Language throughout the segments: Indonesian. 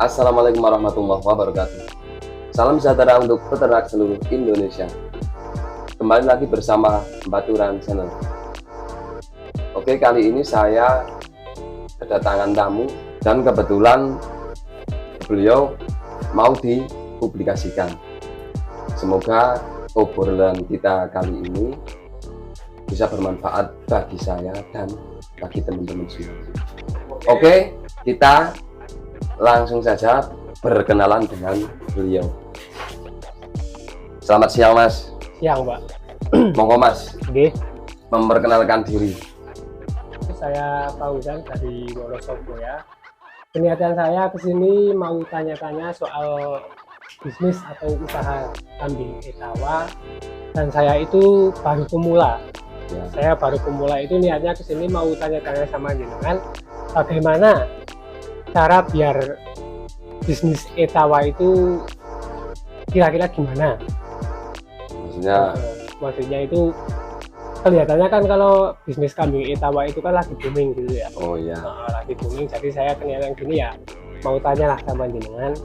Assalamualaikum warahmatullahi wabarakatuh. Salam sejahtera untuk peternak seluruh Indonesia. Kembali lagi bersama Baturan Channel. Oke, kali ini saya kedatangan tamu dan kebetulan beliau mau dipublikasikan. Semoga obrolan kita kali ini bisa bermanfaat bagi saya dan bagi teman-teman semua. Oke, kita langsung saja berkenalan dengan beliau. Selamat siang, Mas. Siang, Pak. Monggo, Mas. Oke. Memperkenalkan diri. Saya Fauzan dari Wonosobo ya. Niatan saya ke sini mau tanya-tanya soal bisnis atau usaha kambing etawa, dan saya itu baru pemula. Ya. Saya baru pemula itu niatnya ke sini mau tanya-tanya sama jenengan bagaimana cara biar bisnis etawa itu kira-kira gimana? Maksudnya itu kelihatannya kan kalau bisnis kambing etawa itu kan lagi booming gitu ya. Oh ya. Lagi booming, jadi saya kenyataan gini ya, mau tanya lah sama jenengan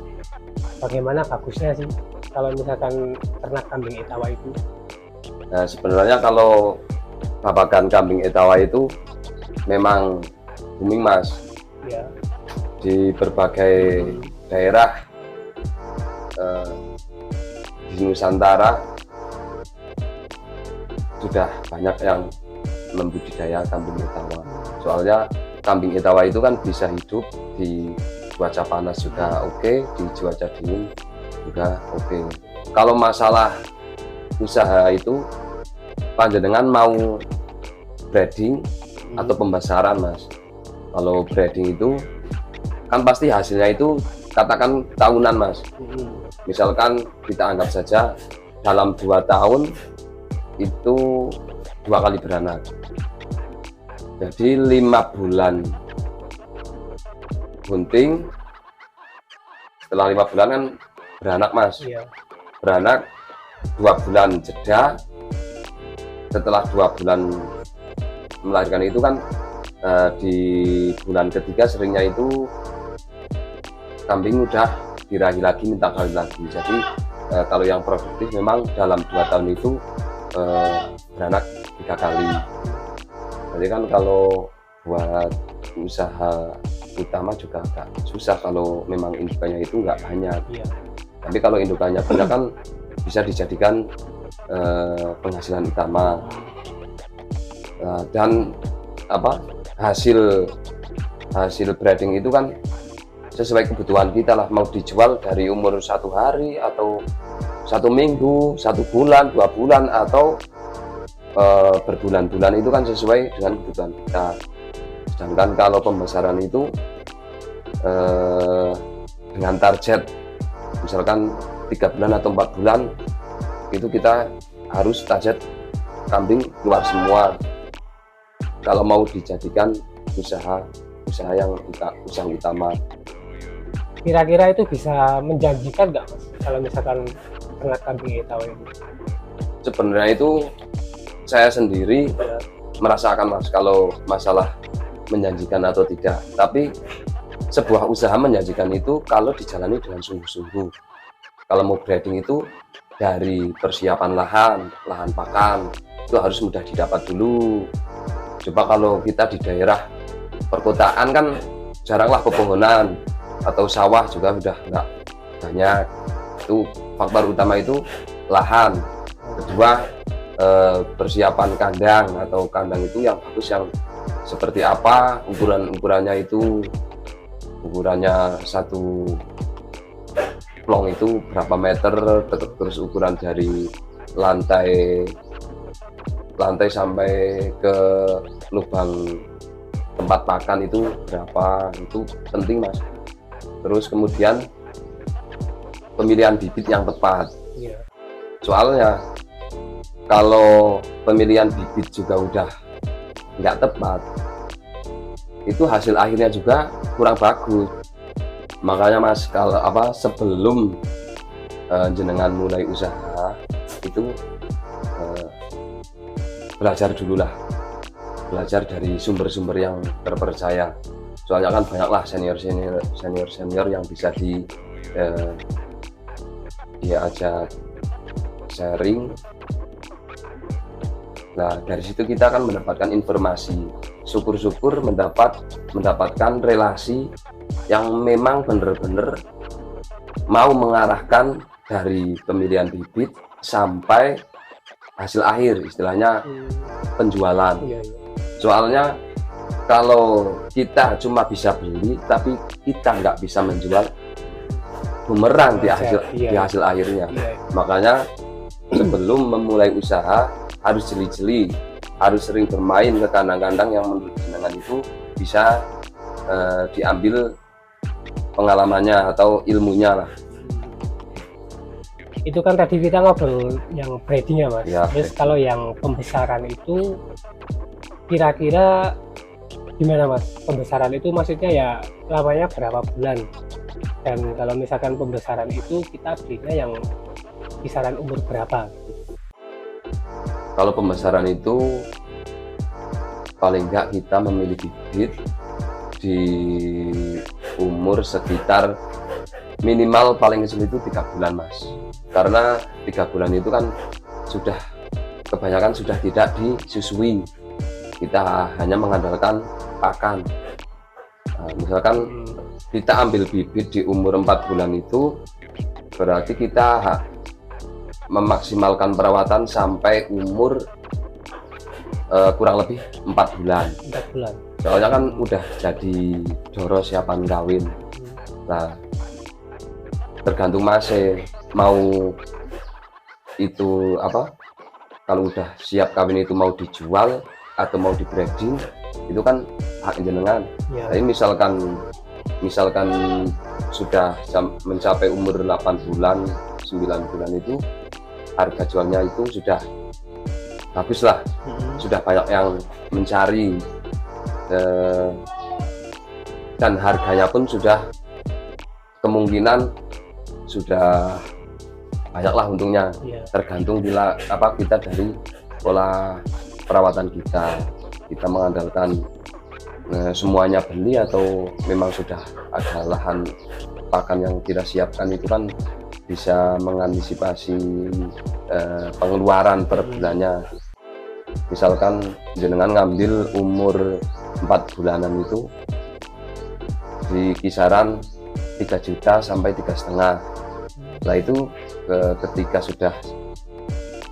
bagaimana bagusnya sih kalau misalkan ternak kambing etawa itu. Nah, sebenarnya kalau babakan kambing etawa itu memang booming, Mas. Ya. Di berbagai daerah di Nusantara sudah banyak yang membudidaya kambing etawa. Soalnya kambing etawa itu kan bisa hidup di cuaca panas juga oke, di cuaca dingin juga oke. Kalau masalah usaha itu panjenengan mau breeding atau pembesaran, Mas. Kalau breeding itu kan pasti hasilnya itu katakan tahunan, Mas. Misalkan kita anggap saja dalam 2 tahun itu 2 kali beranak, jadi 5 bulan bunting, setelah 5 bulan kan beranak, Mas. Iya. Beranak 2 bulan jeda, setelah 2 bulan melahirkan itu kan di bulan ketiga seringnya itu kambing udah birahi lagi, minta kawin lagi. Jadi kalau yang produktif memang dalam 2 tahun itu beranak 3 kali. Jadi kan kalau buat usaha utama juga agak susah kalau memang indukannya itu nggak banyak. Iya. Tapi kalau indukannya banyak kan bisa dijadikan penghasilan utama. Dan hasil breeding itu kan sesuai kebutuhan kita lah, mau dijual dari umur 1 hari atau 1 minggu, 1 bulan, 2 bulan, atau berbulan-bulan, itu kan sesuai dengan kebutuhan kita. Sedangkan kalau pembesaran itu dengan target misalkan 3 bulan atau 4 bulan, itu kita harus target kambing keluar semua kalau mau dijadikan usaha yang usaha utama. Kira-kira itu bisa menjanjikan nggak, Mas, kalau misalkan ternak kambing etawa itu? Sebenarnya itu saya sendiri merasakan, Mas, kalau masalah menjanjikan atau tidak. Tapi sebuah usaha menjanjikan itu kalau dijalani dengan sungguh-sungguh. Kalau mau breeding itu dari persiapan lahan pakan itu harus mudah didapat dulu. Coba kalau kita di daerah perkotaan kan jaranglah pepohonan, atau sawah juga udah nggak banyak. Itu faktor utama itu lahan. Kedua, persiapan kandang, atau kandang itu yang bagus, yang seperti apa, ukurannya itu, ukurannya 1 plong itu berapa meter, terus ukuran dari lantai sampai ke lubang tempat makan itu berapa, itu penting, Mas. Terus kemudian pemilihan bibit yang tepat. Iya. Soalnya kalau pemilihan bibit juga udah nggak tepat, itu hasil akhirnya juga kurang bagus. Makanya, Mas, kalau sebelum jenengan mulai usaha itu belajar dulu lah, belajar dari sumber-sumber yang terpercaya. soalnya kan banyaklah senior yang bisa diajak sharing. Nah, dari situ kita akan mendapatkan informasi. Syukur-syukur mendapatkan relasi yang memang benar-benar mau mengarahkan dari pemilihan bibit sampai hasil akhir, istilahnya penjualan. Iya, iya. Soalnya kalau kita cuma bisa beli tapi kita nggak bisa menjual, bumerang di hasil akhirnya. Iya. Makanya sebelum memulai usaha harus jeli-jeli, harus sering bermain ke kandang-kandang yang menurut jenengan itu bisa diambil pengalamannya atau ilmunya lah. Itu kan tadi kita ngobrol yang breeding ya Mas. Ya, Terus kalau yang pembesaran itu kira-kira gimana Mas? Pembesaran itu maksudnya ya lamanya berapa bulan? Dan kalau misalkan pembesaran itu kita belinya yang kisaran umur berapa? Kalau pembesaran itu paling enggak kita memilih bibit di umur sekitar minimal paling kecil itu 3 bulan Mas, karena 3 bulan itu kan sudah kebanyakan sudah tidak disusui, kita hanya mengandalkan pakan. Nah, misalkan kita ambil bibit di umur 4 bulan itu berarti kita memaksimalkan perawatan sampai umur kurang lebih 4 bulan. 4 bulan. Soalnya kan udah jadi doro siapan kawin. Nah, tergantung masih mau itu apa, kalau udah siap kawin itu mau dijual atau mau di breeding itu kan hak jenengan. Ya. Tapi misalkan sudah mencapai umur 8 bulan 9 bulan itu harga jualnya itu sudah bagus lah, sudah banyak yang mencari dan harganya pun sudah kemungkinan sudah banyak lah untungnya. Ya. Tergantung bila apa kita dari pola perawatan kita mengandalkan semuanya beli atau memang sudah ada lahan pakan yang kita siapkan, itu kan bisa mengantisipasi pengeluaran per bulannya. Misalkan jenengan ngambil umur 4 bulanan itu di kisaran 3 juta sampai 3,5. Nah itu ketika sudah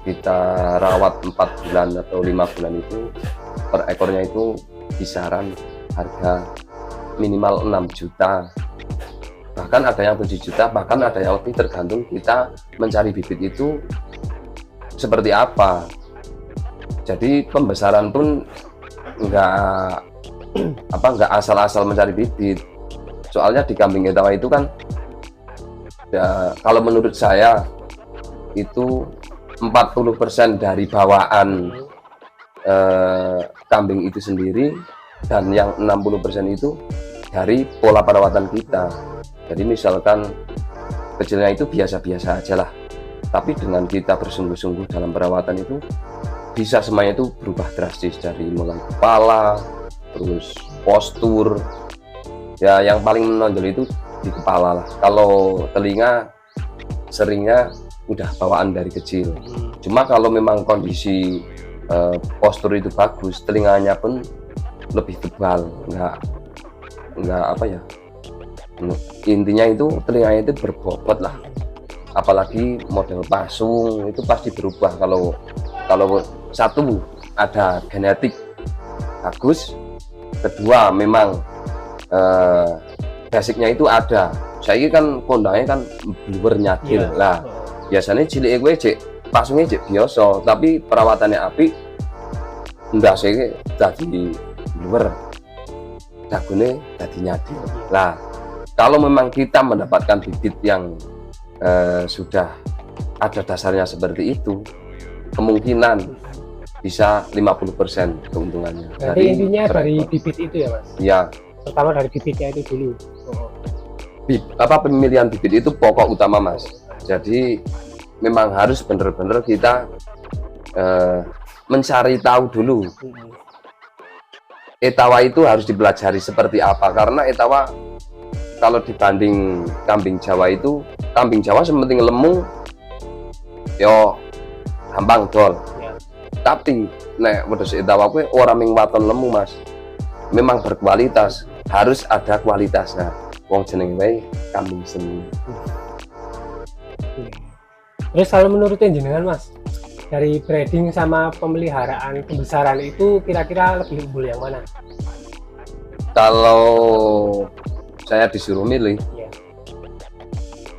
kita rawat 4 bulan atau 5 bulan itu per ekornya itu kisaran harga minimal 6 juta, bahkan ada yang 7 juta, bahkan ada yang lebih, tergantung kita mencari bibit itu seperti apa. Jadi pembesaran pun nggak asal-asal mencari bibit. Soalnya di kambing etawa itu kan ya, kalau menurut saya itu 40% dari bawaan kambing itu sendiri, dan yang 60% itu dari pola perawatan kita. Jadi misalkan kecilnya itu biasa-biasa aja lah, tapi dengan kita bersungguh-sungguh dalam perawatan itu bisa semuanya itu berubah drastis, dari mulai kepala, terus postur. Ya yang paling menonjol itu di kepala lah. Kalau telinga seringnya udah bawaan dari kecil. Cuma kalau memang kondisi postur itu bagus, telinganya pun lebih tebal, nggak apa ya, intinya itu telinganya itu berbobot lah. Apalagi model pasung itu pasti berubah kalau satu ada genetik bagus, kedua memang basicnya itu ada. Saya kan kondangnya kan bluer nyadil lah. Biasanya cilik gue cek pasungnya cek biasa, tapi perawatannya api, enggak saya jadi bluer, dagune jadi nyadil. Lah kalau memang kita mendapatkan bibit yang sudah ada dasarnya seperti itu, kemungkinan bisa 50% keuntungannya. Jadi intinya dari bibit itu ya Mas? Ya. Pertama dari bibitnya itu dulu. Pemilihan bibit itu pokok utama Mas. Jadi memang harus benar-benar kita mencari tahu dulu etawa itu harus dipelajari seperti apa, karena etawa kalau dibanding kambing Jawa itu, kambing Jawa sementing lemung yo gampang dol. Ya. Tapi nek wedhus etawa kuwi ora ming waton lemu Mas, memang berkualitas, harus ada kualitasnya. Wong jenenge wae kambing seni. Terus kalau menurut jenengan Mas, dari breeding sama pemeliharaan pembesaran itu kira-kira lebih unggul yang mana? Kalau saya disuruh milih, Ya,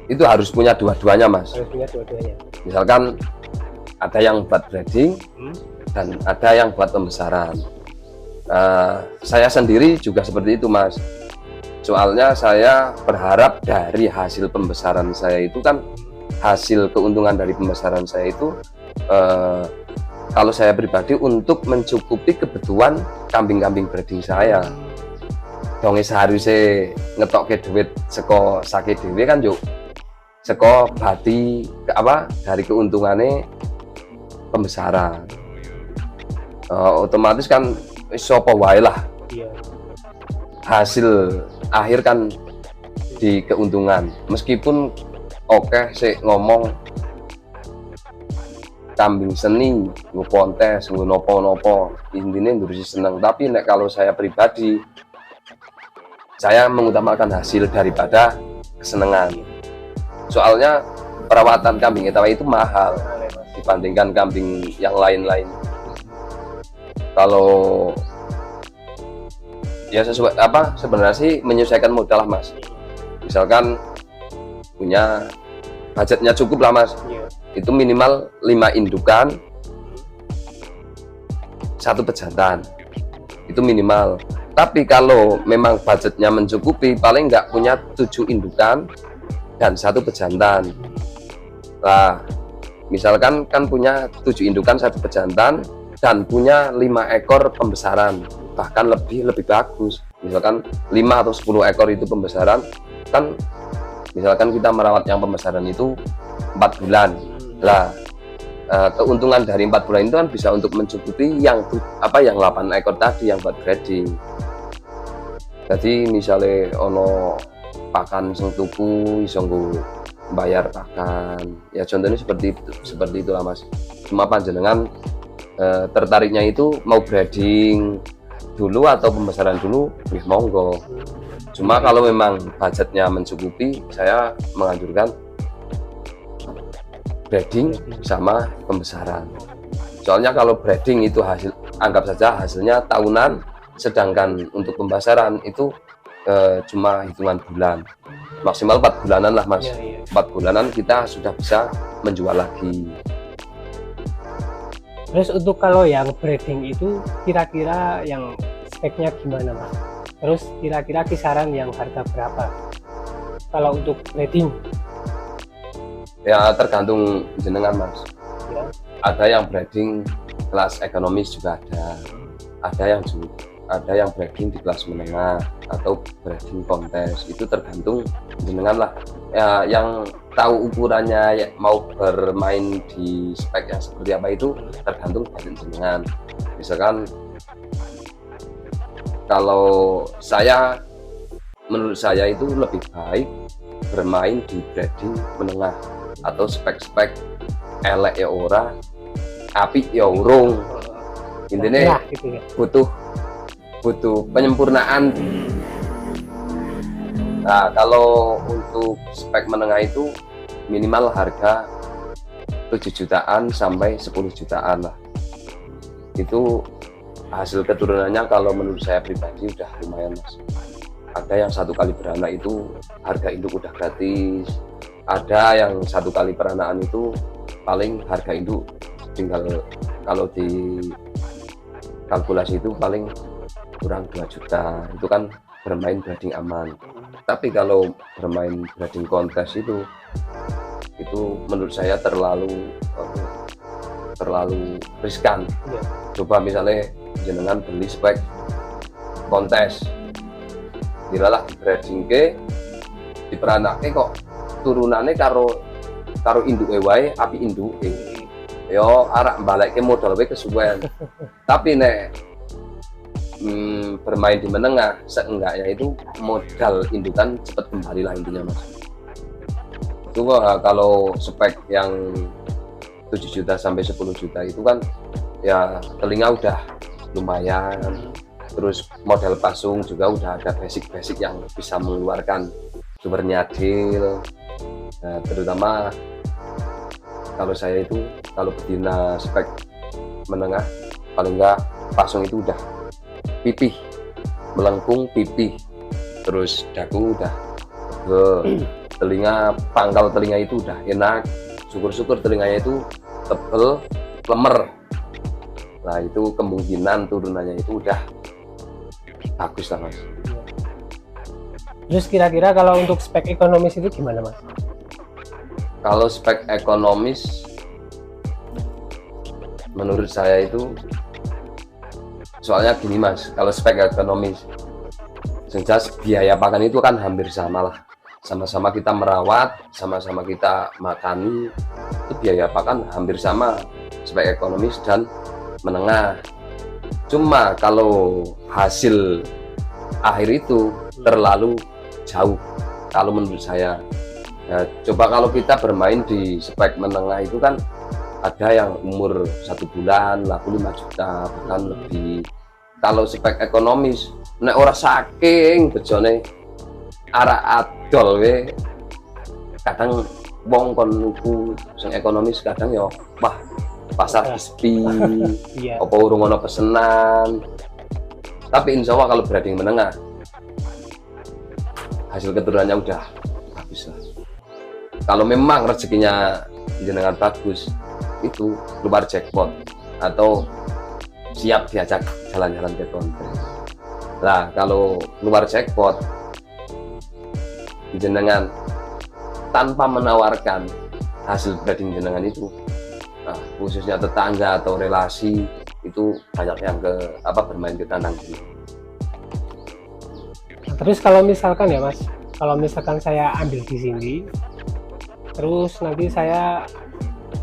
itu harus punya dua-duanya Mas. harus punya dua-duanya. Misalkan ada yang buat breeding dan ada yang buat pembesaran. Saya sendiri juga seperti itu Mas. Soalnya saya berharap dari hasil pembesaran saya itu kan, hasil keuntungan dari pembesaran saya itu kalau saya pribadi untuk mencukupi kebutuhan kambing-kambing breeding saya. Donge seharusnya ngetok ke duit seko sake dewe kan yuk seko bati apa dari keuntungannya pembesaran. Otomatis kan sopo wae lah, Iya. hasil akhir kan di keuntungan. Meskipun oke sih ngomong kambing seni ngu kontes ngu nopo-nopo intinya ngurusi seneng, tapi nek kalau saya pribadi saya mengutamakan hasil daripada kesenangan. Soalnya perawatan kambing etawa itu mahal dibandingkan kambing yang lain-lain. Kalau ya sesuai apa sebenarnya sih menyesuaikan modal lah Mas. Misalkan punya budgetnya cukup lah Mas, Iya. itu minimal 5 indukan 1 pejantan, itu minimal. Tapi kalau memang budgetnya mencukupi, paling nggak punya 7 indukan dan 1 pejantan. Nah, misalkan kan punya 7 indukan 1 pejantan dan punya 5 ekor pembesaran, bahkan lebih bagus. Misalkan 5 atau 10 ekor itu pembesaran, kan misalkan kita merawat yang pembesaran itu 4 bulan. Lah, keuntungan dari 4 bulan itu kan bisa untuk mencukupi yang 8 ekor tadi yang buat breeding. Jadi misalnya ono pakan sing tuku iso nggo bayar pakan. Ya contohnya seperti itulah Mas. Cuma panjenengan tertariknya itu mau breeding dulu atau pembesaran dulu, wih monggo. Cuma kalau memang budgetnya mencukupi, saya menganjurkan breeding sama pembesaran. Soalnya kalau breeding itu anggap saja hasilnya tahunan, sedangkan untuk pembesaran itu cuma hitungan bulan, maksimal 4 bulanan lah Mas. Iya, iya. 4 bulanan kita sudah bisa menjual lagi. Terus untuk kalau yang breeding itu kira-kira yang speknya gimana Mas? Terus kira-kira kisaran yang harga berapa? Kalau untuk breeding? Ya tergantung jenengan Mas. Ya. Ada yang breeding kelas ekonomis juga ada yang breeding di kelas menengah atau breeding kontes, itu tergantung jenengan lah ya, yang tahu ukurannya ya, mau bermain di spek yang seperti apa itu tergantung budget jenengan. Misalkan kalau menurut saya itu lebih baik bermain di breeding menengah atau spek-spek elek ya ora, api ya urung, intinya gitu ya. butuh penyempurnaan. Nah, kalau untuk spek menengah itu minimal harga 7 jutaan sampai 10 jutaan lah. Itu hasil keturunannya kalau menurut saya pribadi udah lumayan Mas. Ada yang 1 kali beranak itu harga induk udah gratis. Ada yang 1 kali peranakan itu paling harga induk tinggal kalau di kalkulasi itu paling kurang 2 juta. Itu kan bermain breeding aman. Tapi kalau bermain breeding kontes itu menurut saya terlalu riskan. Ya. Coba misalnya jenengan beli spek kontes, kiralah di breeding ke di peranake kok turunannya karo induk wae api induk yo arak balik ke modal wae kesuwen. Tapi nek bermain di menengah, seenggaknya itu modal indukan cepat kembali lah intinya mas. Itu kalau spek yang 7 juta sampai 10 juta itu kan ya telinga udah lumayan, terus model pasung juga udah ada basic-basic yang bisa mengeluarkan sumber nyadil. Nah, terutama kalau saya itu kalau betina spek menengah paling enggak pasung itu udah pipih, melengkung pipih, terus dagu udah ke telinga, pangkal telinga itu udah enak, syukur-syukur telinganya itu tebel, lemer. Nah itu kemungkinan turunannya itu udah bagus lah mas. Terus kira-kira kalau untuk spek ekonomis itu gimana mas? Kalau spek ekonomis menurut saya itu soalnya gini mas, kalau spek ekonomis jelas biaya pakan itu kan hampir sama lah, sama-sama kita merawat, sama-sama kita makani, itu biaya pakan hampir sama spek ekonomis dan menengah. Cuma kalau hasil akhir itu terlalu jauh kalau menurut saya. Nah, coba kalau kita bermain di spek menengah itu kan ada yang umur 1 bulan laku 5 juta bahkan lebih. Kalau spek ekonomis nek ora saking bejone arah adol we, kadang wong kon nuku sing ekonomis kadang ya wah pasar sepi, apa urung ono pesenan. Tapi insya Allah kalau breeding menengah hasil keturunannya udah bagus lah. Kalau memang rezekinya jenengan bagus, itu keluar jackpot atau siap diajak jalan-jalan ke konten. Nah kalau keluar jackpot jenengan tanpa menawarkan hasil breeding jenengan itu, nah, khususnya tetangga atau relasi itu banyak yang bermain ke kandang ini. Nah, terus kalau misalkan ya mas, kalau misalkan saya ambil di sini terus nanti saya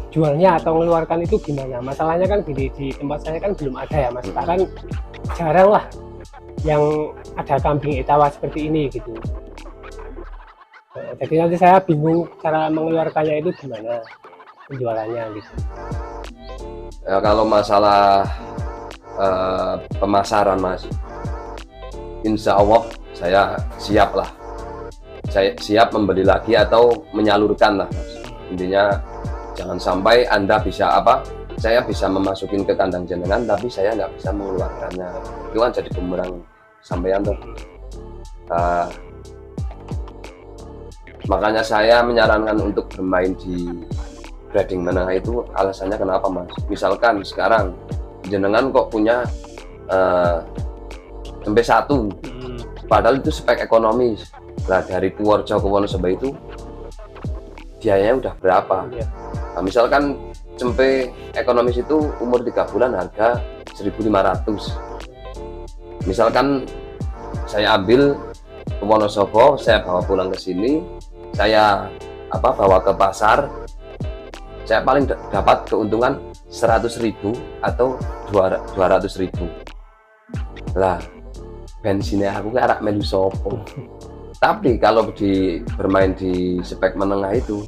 jualnya atau mengeluarkan itu gimana? Masalahnya kan di tempat saya kan belum ada ya mas, kan jarang lah yang ada kambing etawa seperti ini gitu. Jadi nanti saya bingung cara mengeluarkannya itu gimana penjualannya gitu. Ya, kalau masalah pemasaran mas, insya Allah saya siap lah. Saya siap membeli lagi atau menyalurkan lah mas. Intinya jangan sampai Anda bisa saya bisa memasukin ke kandang jenengan tapi saya nggak bisa mengeluarkannya, itu kan jadi bumerang sampean tuh. Makanya saya menyarankan untuk bermain di breeding menengah itu alasannya kenapa mas? Misalkan sekarang jenengan kok punya sampai 1 padahal itu spek ekonomis. Nah dari Purworejo ke Wonosobo itu biayanya udah berapa? Nah, misalkan cempe ekonomis itu umur 3 bulan harga 1.500. Misalkan saya ambil ke Wonosobo, saya bawa pulang ke sini, saya bawa ke pasar, saya paling dapat keuntungan 100.000 atau 200.000. Lah bensinnya aku arek melu sopo. Tapi kalau bermain di spek menengah itu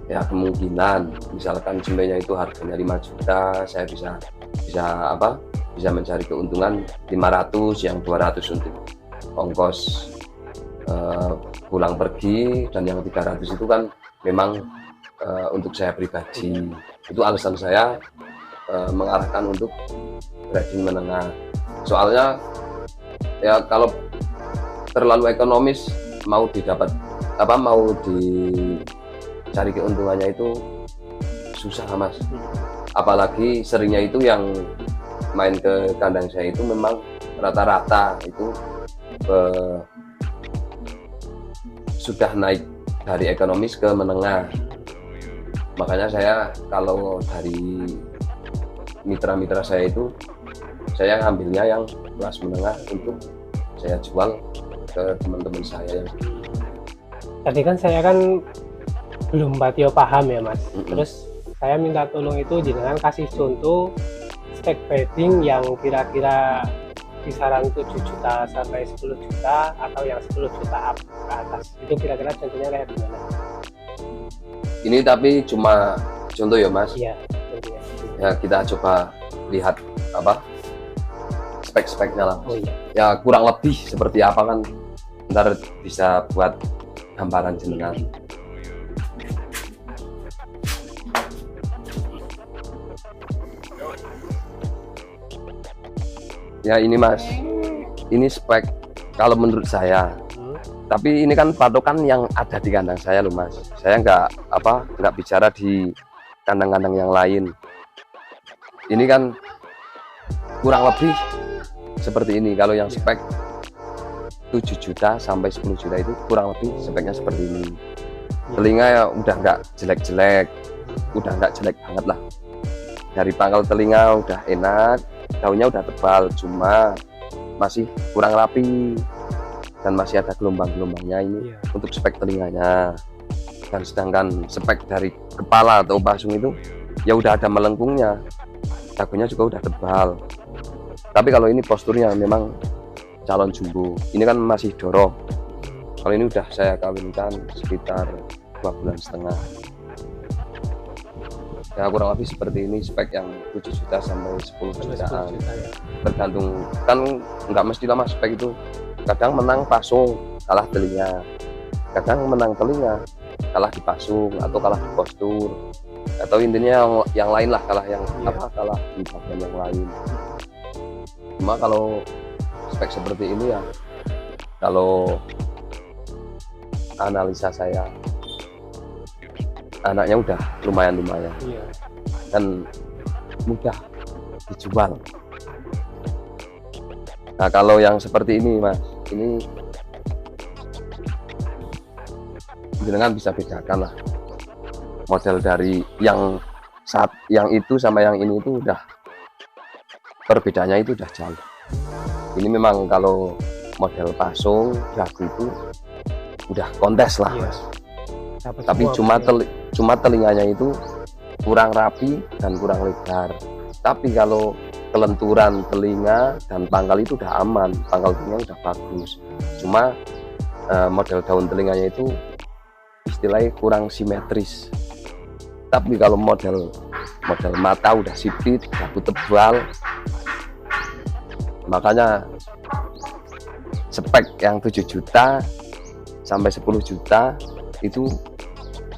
ya kemungkinan misalkan cembenya itu harganya 5 juta, saya bisa mencari keuntungan 500, yang 200 untuk ongkos pulang pergi, dan yang 300 itu kan memang untuk saya pribadi. Itu alasan saya mengarahkan untuk breeding menengah. Soalnya ya kalau terlalu ekonomis mau dicari keuntungannya itu susah mas. Apalagi seringnya itu yang main ke kandang saya itu memang rata-rata itu sudah naik dari ekonomis ke menengah. Makanya saya kalau dari mitra-mitra saya itu saya ngambilnya yang kelas menengah untuk saya jual ke teman-teman saya. Tadi kan saya kan belum batio paham ya mas. Terus saya minta tolong itu jenengan kasih contoh spek breeding yang kira-kira kisaran 7 juta sampai 10 juta atau yang 10 juta up ke atas. Itu kira-kira contohnya kayak gimana? Ini tapi cuma contoh ya Mas. Iya, contohnya. Ya kita coba lihat apa spek-speknya lah. Oh iya. Ya kurang lebih seperti apa kan ntar bisa buat gambaran jenengan. Ya ini Mas, ini spek kalau menurut saya. Tapi ini kan patokan yang ada di kandang saya loh Mas. Saya nggak bicara di kandang-kandang yang lain. Ini kan kurang lebih seperti ini. Kalau yang spek 7 juta sampai 10 juta itu kurang lebih speknya seperti ini. Telinga ya udah nggak jelek-jelek, udah nggak jelek banget lah. Dari pangkal telinga udah enak, daunnya udah tebal, cuma masih kurang rapi dan masih ada gelombang-gelombangnya ini untuk spek telinganya. Dan sedangkan spek dari kepala atau pasung itu ya udah ada melengkungnya, dagunya juga udah tebal. Tapi kalau ini posturnya memang calon jumbo, ini kan masih dorong. Kalau ini udah saya kawinkan sekitar 2,5 bulan. Ya kurang lebih seperti ini spek yang 7 juta sampai 10 jutaan. Tergantung, kan nggak mesti lama spek itu. Kadang menang pasung kalah telinga, kadang menang telinga kalah di pasung atau kalah di postur, atau intinya yang lain lah, kalah yang kalah di bagian yang lain. Cuma kalau spek seperti ini ya, kalau analisa saya anaknya udah lumayan dan mudah dijual. Nah kalau yang seperti ini Mas, ini jenengan bisa bedakan lah model dari yang itu sama yang ini itu udah perbedaannya itu udah jauh. Ini memang kalau model pasung dagu itu udah kontes lah Mas. Tapi cuma telinganya itu kurang rapi dan kurang lebar. Tapi kalau kelenturan telinga dan pangkal itu udah aman, pangkal telinga udah bagus. Cuma model daun telinganya itu istilahnya kurang simetris. Tapi kalau model mata udah sipit, dagu tebal, makanya spek yang 7 juta sampai 10 juta itu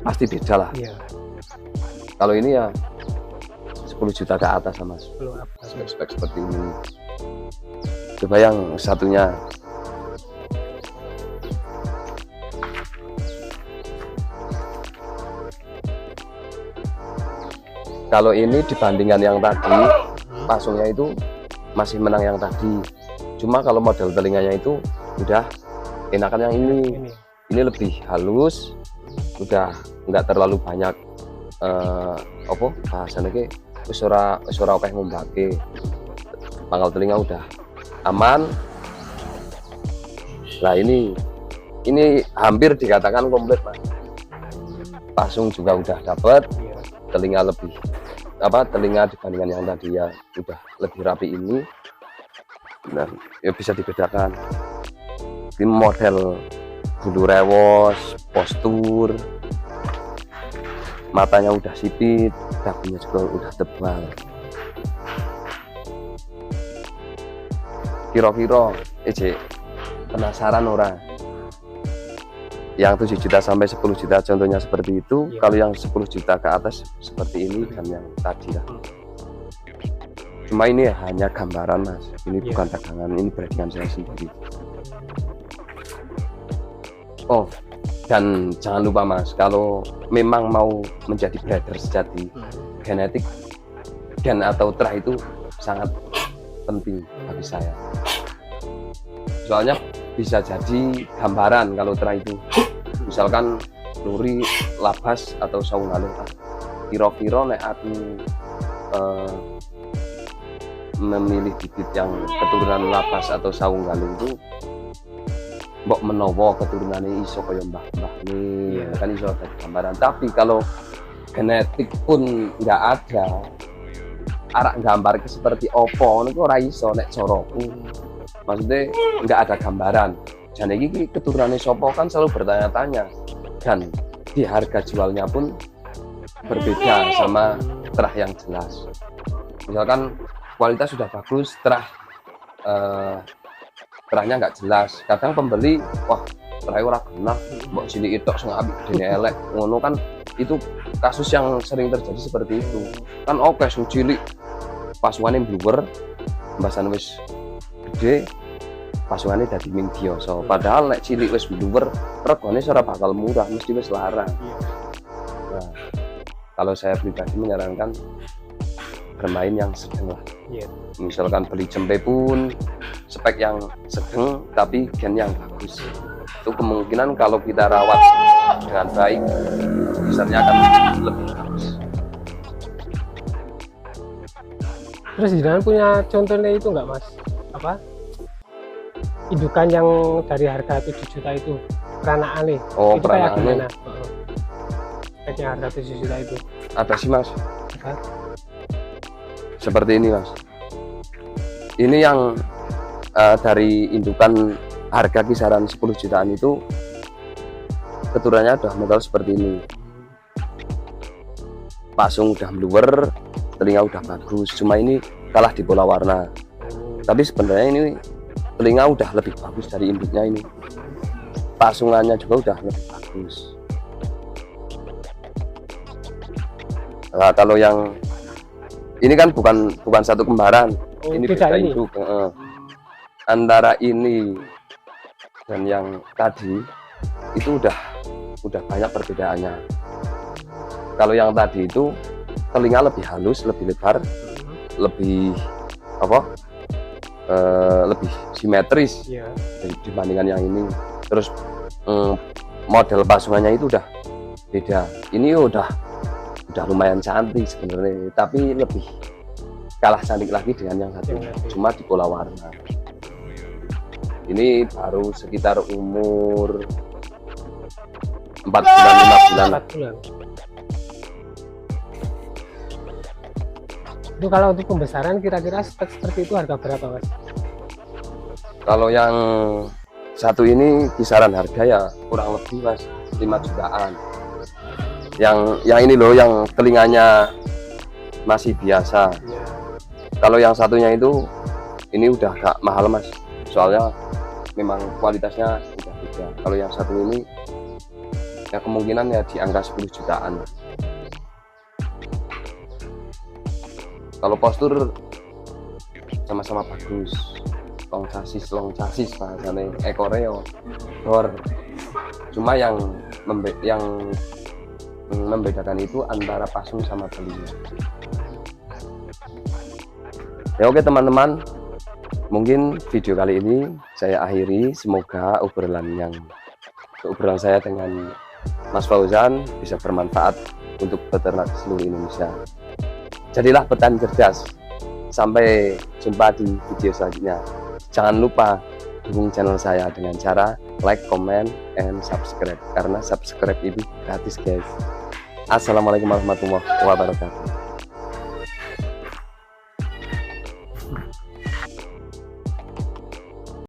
pasti beda lah. Kalau ini ya 10 juta ke atas sama spek seperti ini. Coba yang satunya. Kalau ini dibandingkan yang tadi, pasungnya itu masih menang yang tadi. Cuma kalau model telinganya itu udah enakan yang ini. Ini lebih halus, udah nggak terlalu banyak bahasanya ke suara apa yang ngombake. Pangkal telinga udah aman. Nah ini hampir dikatakan komplit Mas. Pasung juga udah dapat, telinga dibandingkan yang tadi ya udah lebih rapi ini. Nah ya bisa dibedakan. Ini model bulu rewos, postur, matanya udah sipit, dagunya juga udah tebal. Kira-kira penasaran ora? Yang 7 juta sampai 10 juta contohnya seperti itu. Kalau yang 10 juta ke atas seperti ini dan yang tadi lah. Cuma ini hanya gambaran Mas, ini bukan dagangan, ini brandingan saya sendiri. Oh, dan jangan lupa Mas, kalau memang mau menjadi breeder sejati, genetik gen atau terah itu sangat penting bagi saya. Soalnya bisa jadi gambaran kalau terah itu, misalkan nuri, labas atau saung galung. Kira-kira nek aku memilih bibit yang keturunan labas atau saung galung itu, mbok menowo keturunannya iso kaya mbah-mbah nih, kan iso ada gambaran. Tapi kalau genetik pun nggak ada, arak gambar seperti opo niku ora iso nek coroku. maksudnya nggak ada gambaran. Dan ini keturunannya sopo kan selalu bertanya-tanya, dan di harga jualnya pun berbeda sama terah yang jelas. Misalkan kualitas sudah bagus, terahnya nggak jelas, kadang pembeli wah terahnya ora genah, mbok cilik itok sing apik gedene elek ngono kan. Itu kasus yang sering terjadi seperti itu kan. Oke sing cilik pasukannya bluwer, mbasan wis gede pasukannya dadi ming biasa, padahal nek cilik wis bluwer regane ora bakal murah, mesti wis larang. Nah, kalau saya pribadi menyarankan bermain yang sedang lah. Misalkan beli jempe pun spek yang sedang tapi gen yang bagus, itu kemungkinan kalau kita rawat dengan baik besarnya akan lebih bagus. Terus Jidan punya contohnya itu nggak Mas, apa indukan yang dari harga 7 juta itu, peranaan nih? Oh, itu kayak peranaan gimana? Speknya harga 7 juta itu ada sih Mas. apa? Seperti ini Mas, ini yang dari indukan harga kisaran 10 jutaan itu keturunannya udah modal seperti ini. Pasung udah bluwer, telinga udah bagus, cuma ini kalah di pola warna. Tapi sebenarnya ini telinga udah lebih bagus dari induknya, ini pasungannya juga udah lebih bagus. Nah, kalau yang ini kan bukan satu kembaran, ini beda induk. Antara ini dan yang tadi itu udah banyak perbedaannya. Kalau yang tadi itu telinga lebih halus, lebih lebar, lebih lebih simetris dibandingkan yang ini. Terus model pasungannya itu udah beda. Ini udah lumayan cantik sebenarnya, tapi lebih kalah cantik lagi dengan yang satu, cuma di pola warna. Ini baru sekitar umur 4 bulan 5 bulan. Itu kalau untuk pembesaran kira-kira spek seperti itu harga berapa Mas? Kalau yang satu ini kisaran harga ya kurang lebih Mas 5 jutaan. Yang ini loh, yang telinganya masih biasa. Kalau yang satunya itu ini udah agak mahal Mas, soalnya memang kualitasnya udah beda. Kalau yang satu ini ya kemungkinan ya di angka 10 jutaan. Kalau postur sama-sama bagus, long chassis bahasanya, ekornya dor. Cuma yang membedakan itu antara pasung sama telinga. Ya oke teman-teman, mungkin video kali ini saya akhiri. Semoga obrolan saya dengan Mas Fauzan bisa bermanfaat untuk peternak seluruh Indonesia. Jadilah petani cerdas. Sampai jumpa di video selanjutnya. Jangan lupa dukung channel saya dengan cara like, comment, and subscribe, karena subscribe itu gratis guys. Assalamualaikum warahmatullahi wabarakatuh.